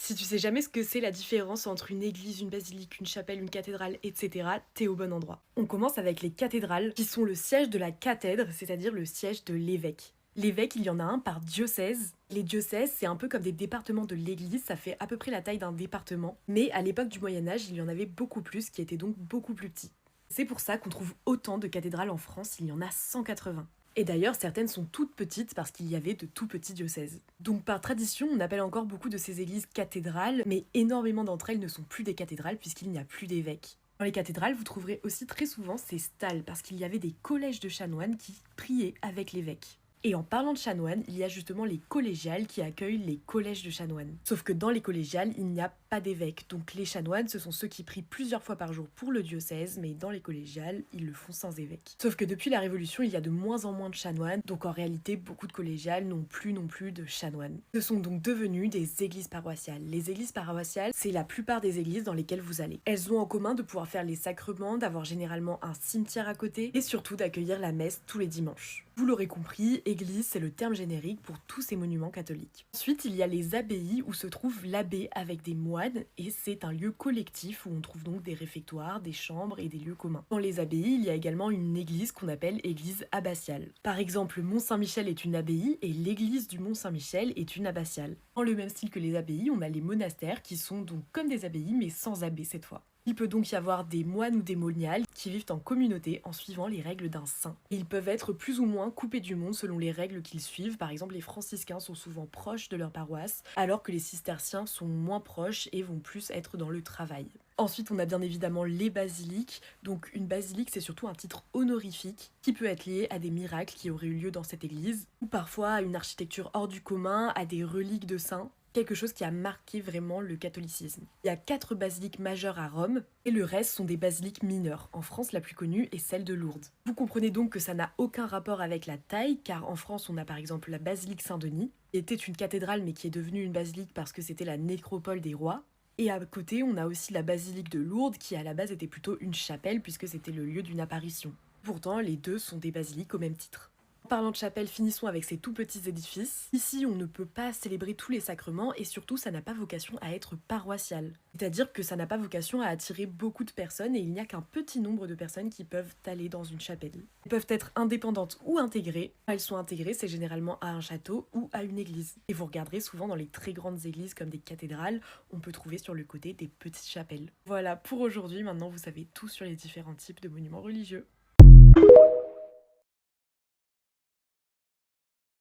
Si tu sais jamais ce que c'est la différence entre une église, une basilique, une chapelle, une cathédrale, etc., t'es au bon endroit. On commence avec les cathédrales, qui sont le siège de la cathèdre, c'est-à-dire le siège de l'évêque. L'évêque, il y en a un par diocèse. Les diocèses, c'est un peu comme des départements de l'église, ça fait à peu près la taille d'un département. Mais à l'époque du Moyen-Âge, il y en avait beaucoup plus, qui étaient donc beaucoup plus petits. C'est pour ça qu'on trouve autant de cathédrales en France, il y en a 180. Et d'ailleurs, certaines sont toutes petites parce qu'il y avait de tout petits diocèses. Donc par tradition, on appelle encore beaucoup de ces églises cathédrales, mais énormément d'entre elles ne sont plus des cathédrales puisqu'il n'y a plus d'évêques. Dans les cathédrales, vous trouverez aussi très souvent ces stalles parce qu'il y avait des collèges de chanoines qui priaient avec l'évêque. Et en parlant de chanoines, il y a justement les collégiales qui accueillent les collèges de chanoines. Sauf que dans les collégiales, il n'y a pas d'évêque, donc les chanoines, ce sont ceux qui prient plusieurs fois par jour pour le diocèse, mais dans les collégiales, ils le font sans évêque. Sauf que depuis la Révolution, il y a de moins en moins de chanoines, donc en réalité, beaucoup de collégiales n'ont plus non plus de chanoines. Ce sont donc devenus des églises paroissiales. Les églises paroissiales, c'est la plupart des églises dans lesquelles vous allez. Elles ont en commun de pouvoir faire les sacrements, d'avoir généralement un cimetière à côté, et surtout d'accueillir la messe tous les dimanches. Vous l'aurez compris, église, c'est le terme générique pour tous ces monuments catholiques. Ensuite, il y a les abbayes où se trouve l'abbé avec des moines et c'est un lieu collectif où on trouve donc des réfectoires, des chambres et des lieux communs. Dans les abbayes, il y a également une église qu'on appelle église abbatiale. Par exemple, Mont-Saint-Michel est une abbaye et l'église du Mont-Saint-Michel est une abbatiale. Dans le même style que les abbayes, on a les monastères qui sont donc comme des abbayes mais sans abbé cette fois. Il peut donc y avoir des moines ou des moniales qui vivent en communauté en suivant les règles d'un saint. Ils peuvent être plus ou moins coupés du monde selon les règles qu'ils suivent. Par exemple, les franciscains sont souvent proches de leur paroisse, alors que les cisterciens sont moins proches et vont plus être dans le travail. Ensuite, on a bien évidemment les basiliques. Donc une basilique, c'est surtout un titre honorifique qui peut être lié à des miracles qui auraient eu lieu dans cette église, ou parfois à une architecture hors du commun, à des reliques de saints. Quelque chose qui a marqué vraiment le catholicisme. Il y a 4 basiliques majeures à Rome, et le reste sont des basiliques mineures. En France, la plus connue est celle de Lourdes. Vous comprenez donc que ça n'a aucun rapport avec la taille, car en France, on a par exemple la basilique Saint-Denis, qui était une cathédrale mais qui est devenue une basilique parce que c'était la nécropole des rois. Et à côté, on a aussi la basilique de Lourdes, qui à la base était plutôt une chapelle puisque c'était le lieu d'une apparition. Pourtant, les deux sont des basiliques au même titre. En parlant de chapelle, finissons avec ces tout petits édifices. Ici, on ne peut pas célébrer tous les sacrements et surtout, ça n'a pas vocation à être paroissial. C'est-à-dire que ça n'a pas vocation à attirer beaucoup de personnes et il n'y a qu'un petit nombre de personnes qui peuvent aller dans une chapelle. Elles peuvent être indépendantes ou intégrées. Quand elles sont intégrées, c'est généralement à un château ou à une église. Et vous regarderez souvent dans les très grandes églises comme des cathédrales, on peut trouver sur le côté des petites chapelles. Voilà, pour aujourd'hui, maintenant vous savez tout sur les différents types de monuments religieux.